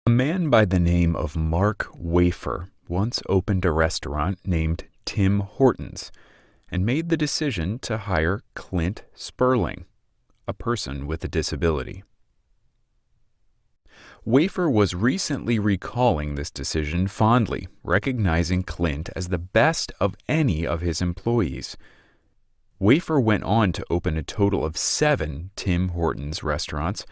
A man by the name of Mark Wafer once opened a restaurant named Tim Hortons and made the decision to hire Clint Sperling, a person with a disability. Wafer was recently recalling this decision fondly, recognizing Clint as the best of any of his employees. Wafer went on to open a total of 7 Tim Hortons restaurants,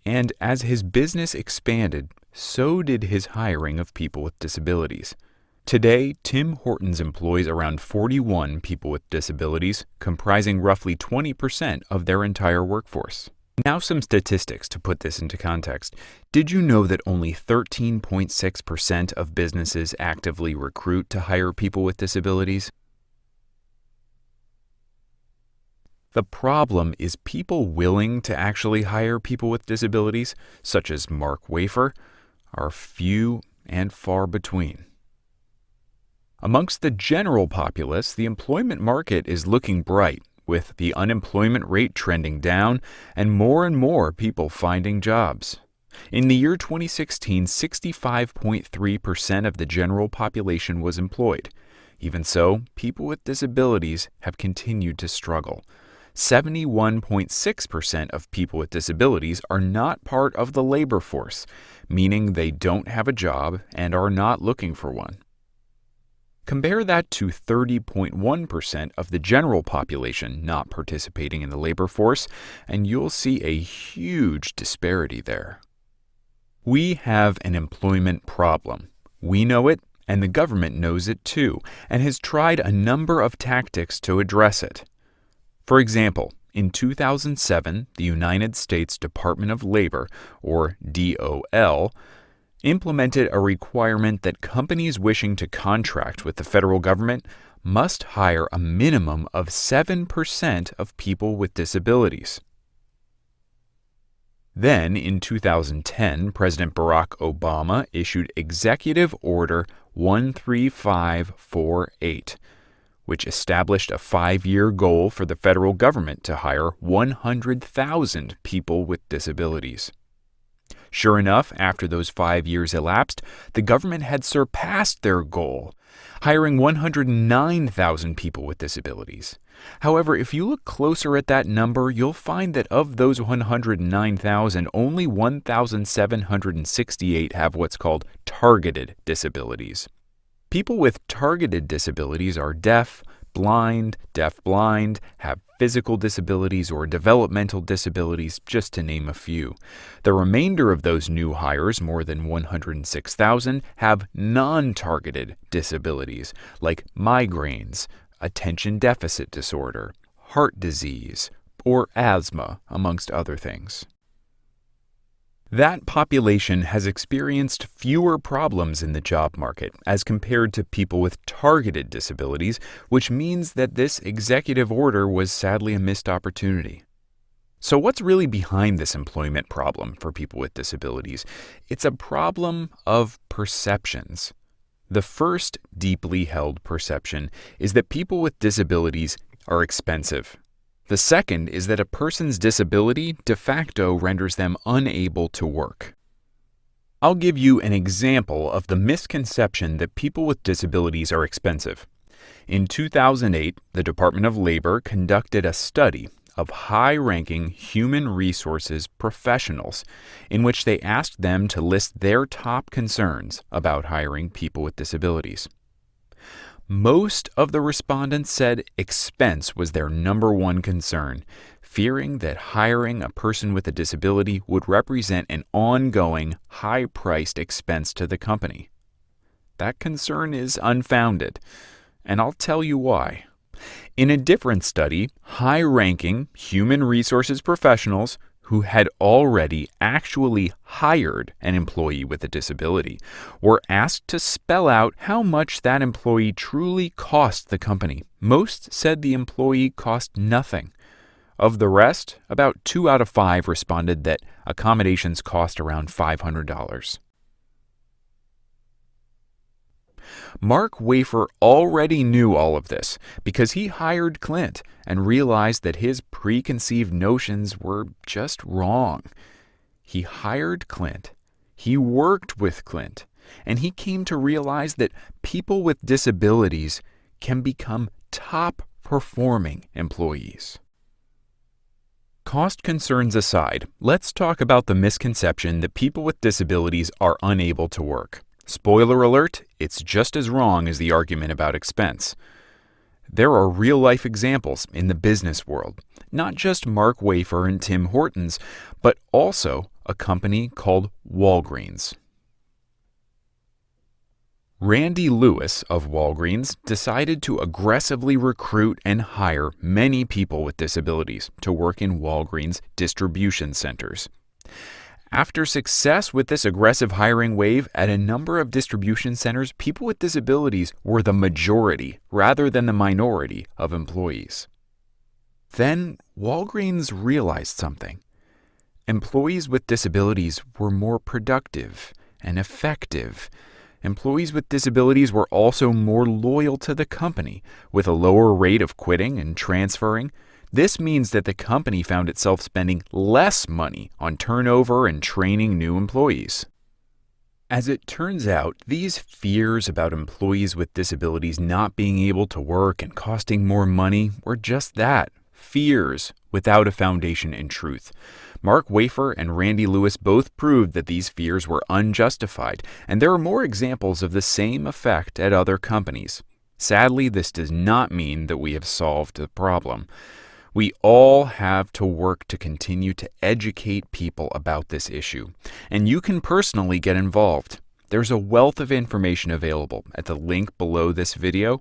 and as his business expanded, so did his hiring of people with disabilities. Today, Tim Hortons employs around 41 people with disabilities, comprising roughly 20% of their entire workforce. Now some statistics to put this into context. Did you know that only 13.6% of businesses actively recruit to hire people with disabilities? The problem is people willing to actually hire people with disabilities, such as Mark Wafer, are few and far between. Amongst the general populace, the employment market is looking bright, with the unemployment rate trending down and more people finding jobs. In the year 2016, 65.3% of the general population was employed. Even so, people with disabilities have continued to struggle. 71.6% of people with disabilities are not part of the labor force, meaning they don't have a job and are not looking for one. Compare that to 30.1% of the general population not participating in the labor force, and you'll see a huge disparity there. We have an employment problem. We know it, and the government knows it too, and has tried a number of tactics to address it. For example, in 2007, the United States Department of Labor, or DOL, implemented a requirement that companies wishing to contract with the federal government must hire a minimum of 7% of people with disabilities. Then, in 2010, President Barack Obama issued Executive Order 13548, which established a 5-year goal for the federal government to hire 100,000 people with disabilities. Sure enough, after those 5 years elapsed, the government had surpassed their goal, hiring 109,000 people with disabilities. However, if you look closer at that number, you'll find that of those 109,000, only 1,768 have what's called targeted disabilities. People with targeted disabilities are deaf, blind, deaf-blind, have physical disabilities or developmental disabilities, just to name a few. The remainder of those new hires, more than 106,000, have non-targeted disabilities like migraines, attention deficit disorder, heart disease, or asthma, amongst other things. That population has experienced fewer problems in the job market as compared to people with targeted disabilities, which means that this executive order was sadly a missed opportunity. So what's really behind this employment problem for people with disabilities? It's a problem of perceptions. The first deeply held perception is that people with disabilities are expensive. The second is that a person's disability de facto renders them unable to work. I'll give you an example of the misconception that people with disabilities are expensive. In 2008, the Department of Labor conducted a study of high-ranking human resources professionals in which they asked them to list their top concerns about hiring people with disabilities. Most of the respondents said expense was their number one concern, fearing that hiring a person with a disability would represent an ongoing, high-priced expense to the company. That concern is unfounded, and I'll tell you why. In a different study, high-ranking human resources professionals who had already actually hired an employee with a disability were asked to spell out how much that employee truly cost the company. Most said the employee cost nothing. Of the rest, about 2 out of 5 responded that accommodations cost around $500. Mark Wafer already knew all of this because he hired Clint and realized that his preconceived notions were just wrong. He hired Clint. He worked with Clint, and he came to realize that people with disabilities can become top-performing employees. Cost concerns aside, let's talk about the misconception that people with disabilities are unable to work. Spoiler alert, it's just as wrong as the argument about expense. There are real-life examples in the business world, not just Mark Wafer and Tim Hortons, but also a company called Walgreens. Randy Lewis of Walgreens decided to aggressively recruit and hire many people with disabilities to work in Walgreens distribution centers. After success with this aggressive hiring wave at a number of distribution centers, people with disabilities were the majority rather than the minority of employees. Then Walgreens realized something. Employees with disabilities were more productive and effective. Employees with disabilities were also more loyal to the company, with a lower rate of quitting and transferring. This means that the company found itself spending less money on turnover and training new employees. As it turns out, these fears about employees with disabilities not being able to work and costing more money were just that, fears without a foundation in truth. Mark Wafer and Randy Lewis both proved that these fears were unjustified, and there are more examples of the same effect at other companies. Sadly, this does not mean that we have solved the problem. We all have to work to continue to educate people about this issue, and you can personally get involved. There's a wealth of information available at the link below this video,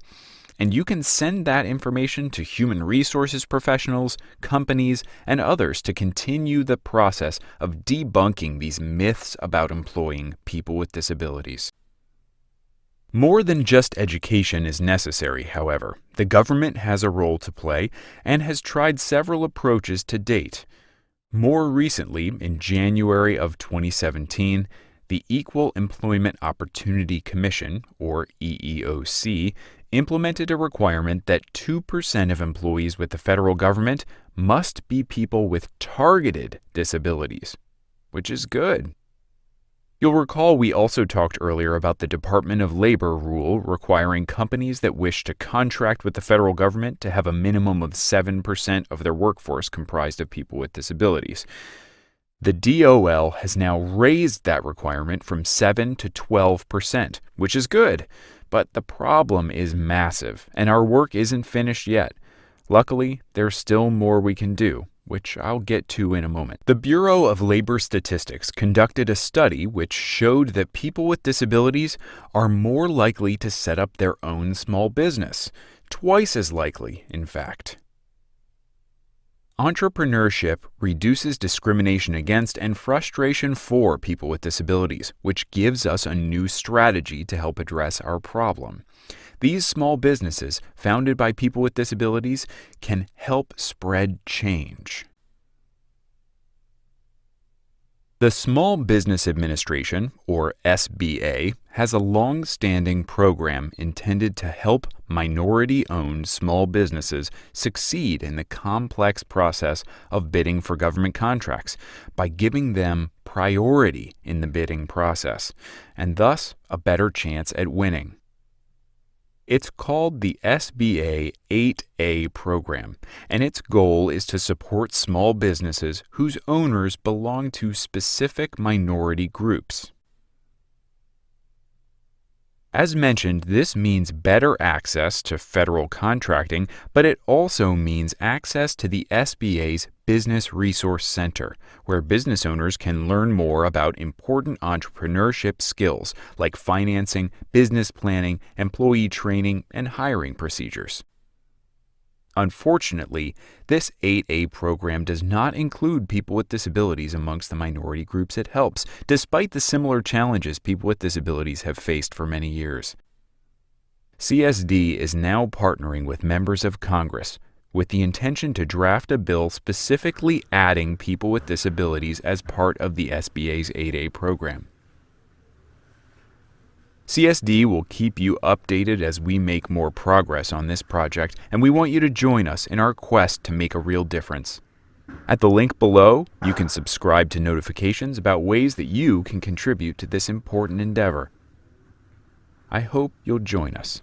and you can send that information to human resources professionals, companies, and others to continue the process of debunking these myths about employing people with disabilities. More than just education is necessary, however. The government has a role to play and has tried several approaches to date. More recently, in January of 2017, the Equal Employment Opportunity Commission, or EEOC, implemented a requirement that 2% of employees with the federal government must be people with targeted disabilities, which is good. You'll recall we also talked earlier about the Department of Labor rule requiring companies that wish to contract with the federal government to have a minimum of 7% of their workforce comprised of people with disabilities. The DOL has now raised that requirement from 7 to 12%, which is good. But the problem is massive, and our work isn't finished yet. Luckily, there's still more we can do, which I'll get to in a moment. The Bureau of Labor Statistics conducted a study which showed that people with disabilities are more likely to set up their own small business, twice as likely, in fact. Entrepreneurship reduces discrimination against and frustration for people with disabilities, which gives us a new strategy to help address our problem. These small businesses, founded by people with disabilities, can help spread change. The Small Business Administration, or SBA, has a long-standing program intended to help minority-owned small businesses succeed in the complex process of bidding for government contracts by giving them priority in the bidding process, and thus a better chance at winning. It's called the SBA 8A program, and its goal is to support small businesses whose owners belong to specific minority groups. As mentioned, this means better access to federal contracting, but it also means access to the SBA's Business Resource Center, where business owners can learn more about important entrepreneurship skills like financing, business planning, employee training, and hiring procedures. Unfortunately, this 8A program does not include people with disabilities amongst the minority groups it helps, despite the similar challenges people with disabilities have faced for many years. CSD is now partnering with members of Congress with the intention to draft a bill specifically adding people with disabilities as part of the SBA's 8A program. CSD will keep you updated as we make more progress on this project, and we want you to join us in our quest to make a real difference. At the link below, you can subscribe to notifications about ways that you can contribute to this important endeavor. I hope you'll join us.